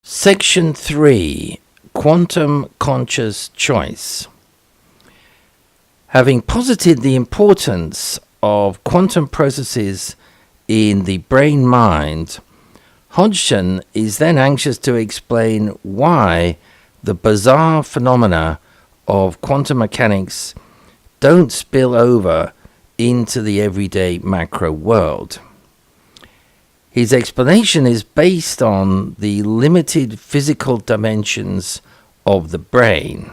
Section 3. Quantum Conscious Choice. Having posited the importance of quantum processes in the brain-mind, Hodgson is then anxious to explain why the bizarre phenomena of quantum mechanics don't spill over into the everyday macro world. His explanation is based on the limited physical dimensions of the brain.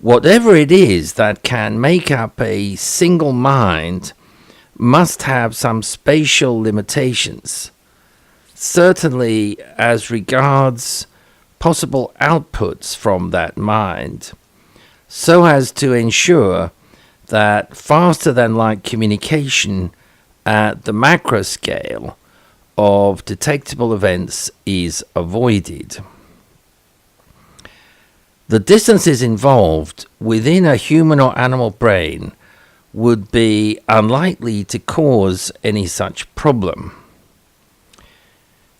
Whatever it is that can make up a single mind must have some spatial limitations, certainly as regards possible outputs from that mind, so as to ensure that faster than light communication at the macro scale of detectable events is avoided. The distances involved within a human or animal brain would be unlikely to cause any such problem.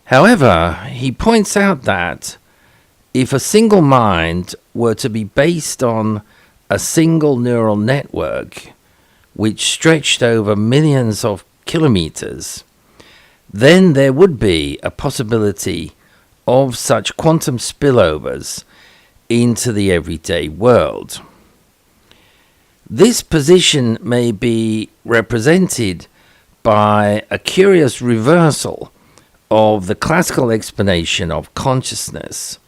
However, he points out that if a single mind were to be based on a single neural network which stretched over millions of kilometers, then there would be a possibility of such quantum spillovers into the everyday world. This position may be represented by a curious reversal of the classical explanation of consciousness,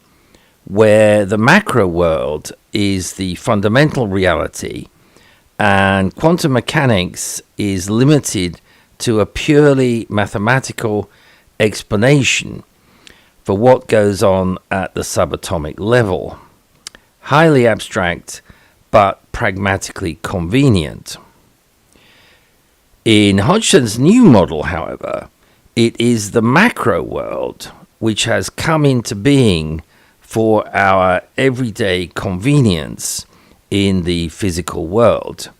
where the macro world is the fundamental reality and quantum mechanics is limited to a purely mathematical explanation for what goes on at the subatomic level. Highly abstract, but pragmatically convenient. In Hodgson's new model, however, it is the macro world which has come into being for our everyday convenience in the physical world,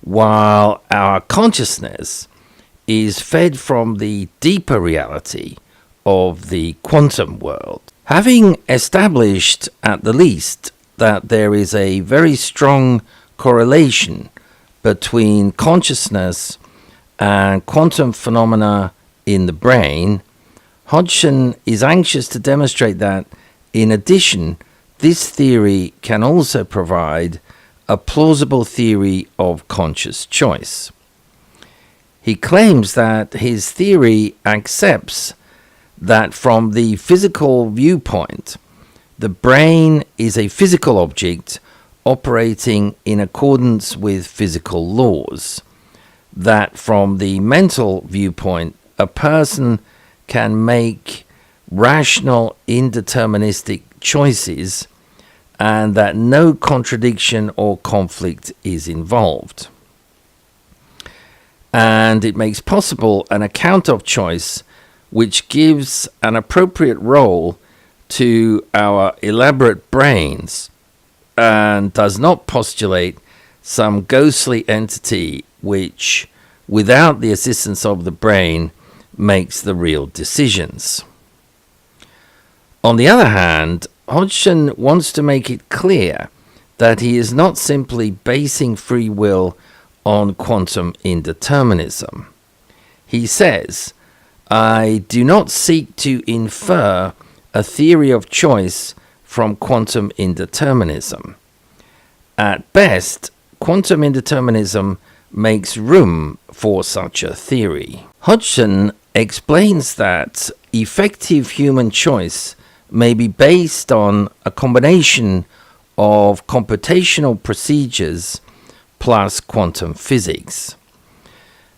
while our consciousness is fed from the deeper reality of the quantum world. Having established, at the least, that there is a very strong correlation between consciousness and quantum phenomena in the brain, Hodgson is anxious to demonstrate that, in addition, this theory can also provide a plausible theory of conscious choice. He claims that his theory accepts that from the physical viewpoint, the brain is a physical object operating in accordance with physical laws, that from the mental viewpoint, a person can make rational, indeterministic choices, and that no contradiction or conflict is involved. And it makes possible an account of choice which gives an appropriate role to our elaborate brains and does not postulate some ghostly entity which, without the assistance of the brain, makes the real decisions. On the other hand, Hodgson wants to make it clear that he is not simply basing free will on quantum indeterminism. He says, "I do not seek to infer a theory of choice from quantum indeterminism. At best, quantum indeterminism makes room for such a theory." Hodgson explains that effective human choice may be based on a combination of computational procedures plus quantum physics.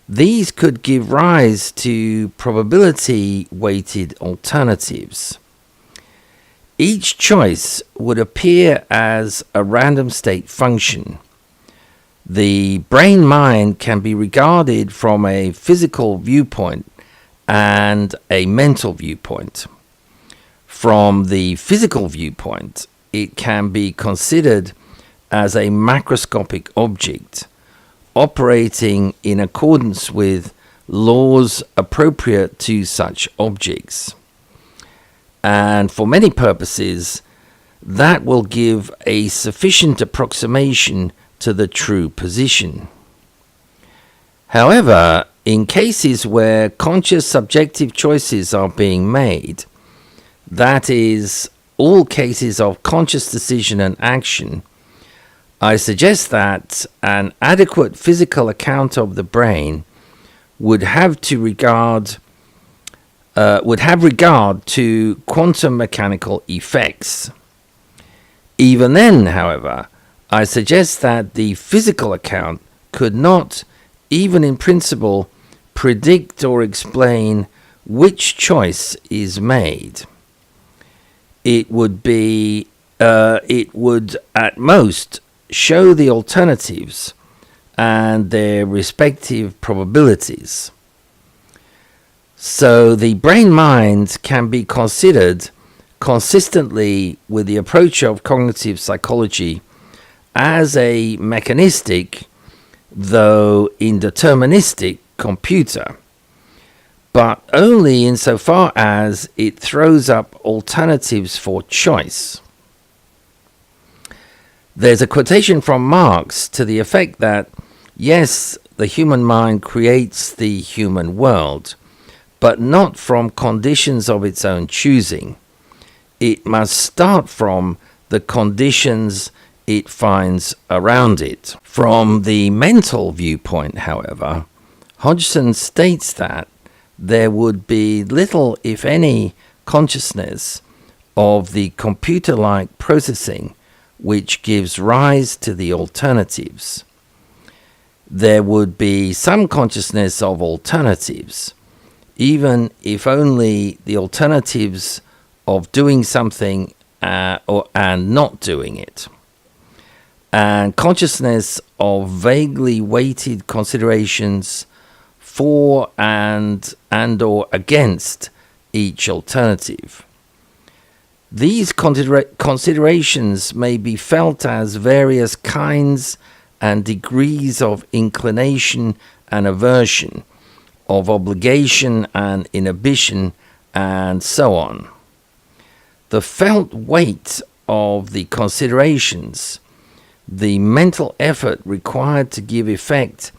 These could give rise to probability-weighted alternatives. Each choice would appear as a random state function. The brain-mind can be regarded from a physical viewpoint and a mental viewpoint. From the physical viewpoint, it can be considered as a macroscopic object, operating in accordance with laws appropriate to such objects. And for many purposes, that will give a sufficient approximation to the true position. However, in cases where conscious subjective choices are being made, that is, all cases of conscious decision and action, I suggest that an adequate physical account of the brain would have regard to quantum mechanical effects. Even then, however, I suggest that the physical account could not, even in principle, predict or explain which choice is made. It would at most show the alternatives and their respective probabilities. So the brain-mind can be considered consistently with the approach of cognitive psychology as a mechanistic, though indeterministic, computer, but only insofar as it throws up alternatives for choice. There's a quotation from Marx to the effect that, yes, the human mind creates the human world, but not from conditions of its own choosing. It must start from the conditions it finds around it. From the mental viewpoint, however, Hodgson states that there would be little, if any, consciousness of the computer-like processing which gives rise to the alternatives. There would be some consciousness of alternatives, even if only the alternatives of doing something and not doing it, and consciousness of vaguely weighted considerations for and or against each alternative. These considerations may be felt as various kinds and degrees of inclination and aversion, of obligation and inhibition, and so on. The felt weight of the considerations, the mental effort required to give effect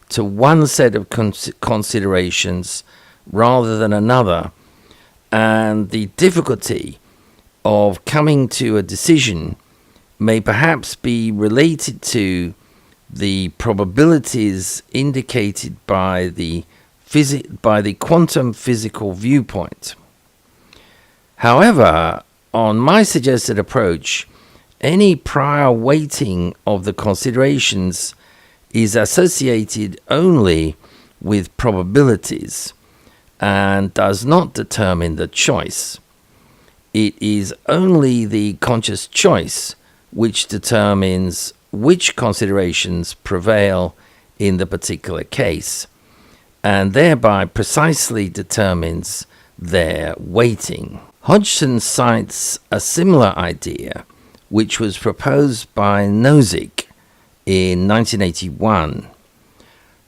to one set of considerations rather than another, and the difficulty of coming to a decision may perhaps be related to the probabilities indicated by the quantum physical viewpoint. However, on my suggested approach, any prior weighting of the considerations is associated only with probabilities and does not determine the choice. It is only the conscious choice which determines which considerations prevail in the particular case, and thereby precisely determines their weighting. Hodgson cites a similar idea, which was proposed by Nozick in 1981.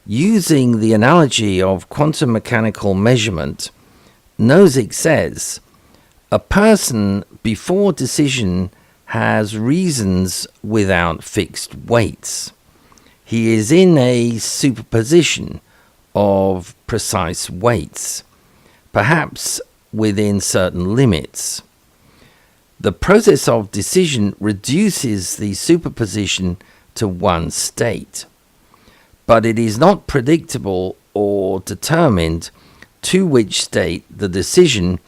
Using the analogy of quantum mechanical measurement, Nozick says, a person before decision has reasons without fixed weights. He is in a superposition of precise weights, perhaps within certain limits. The process of decision reduces the superposition to one state, but it is not predictable or determined to which state the decision,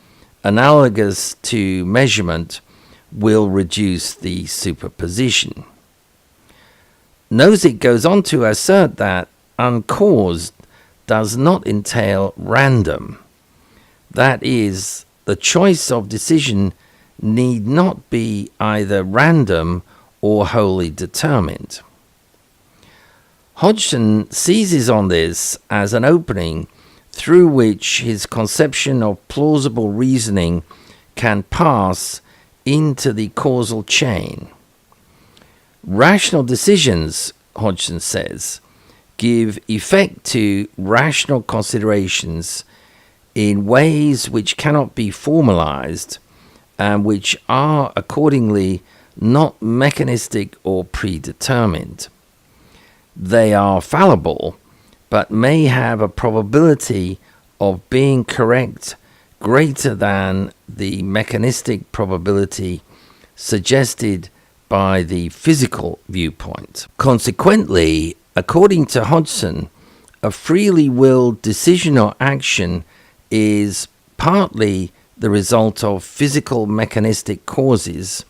analogous to measurement, will reduce the superposition. Nozick goes on to assert that uncaused does not entail random. That is, the choice of decision need not be either random or wholly determined. Hodgson seizes on this as an opening through which his conception of plausible reasoning can pass into the causal chain. Rational decisions, Hodgson says, give effect to rational considerations in ways which cannot be formalized and which are accordingly not mechanistic or predetermined. They are fallible, but may have a probability of being correct greater than the mechanistic probability suggested by the physical viewpoint. Consequently, according to Hodgson, a freely willed decision or action is partly the result of physical mechanistic causes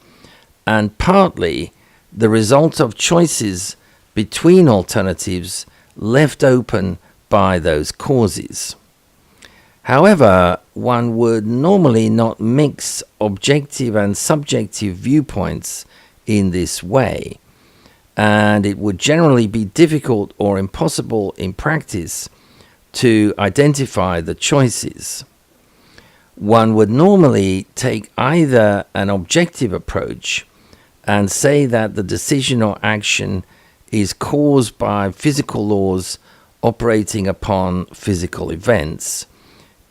and partly the result of choices between alternatives left open by those causes. However, one would normally not mix objective and subjective viewpoints in this way, and it would generally be difficult or impossible in practice to identify the choices. One would normally take either an objective approach and say that the decision or action is caused by physical laws operating upon physical events,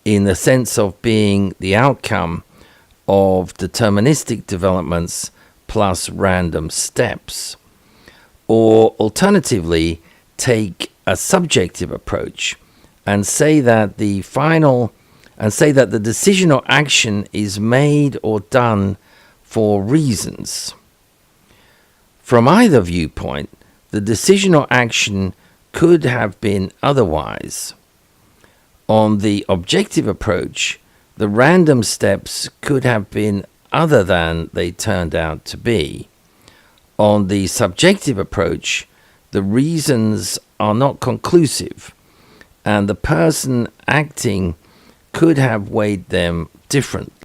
in the sense of being the outcome of deterministic developments plus random steps, or alternatively take a subjective approach and say that the decision or action is made or done for reasons. From either viewpoint, the decision or action could have been otherwise. On the objective approach, the random steps could have been other than they turned out to be. On the subjective approach, the reasons are not conclusive, and the person acting could have weighed them differently.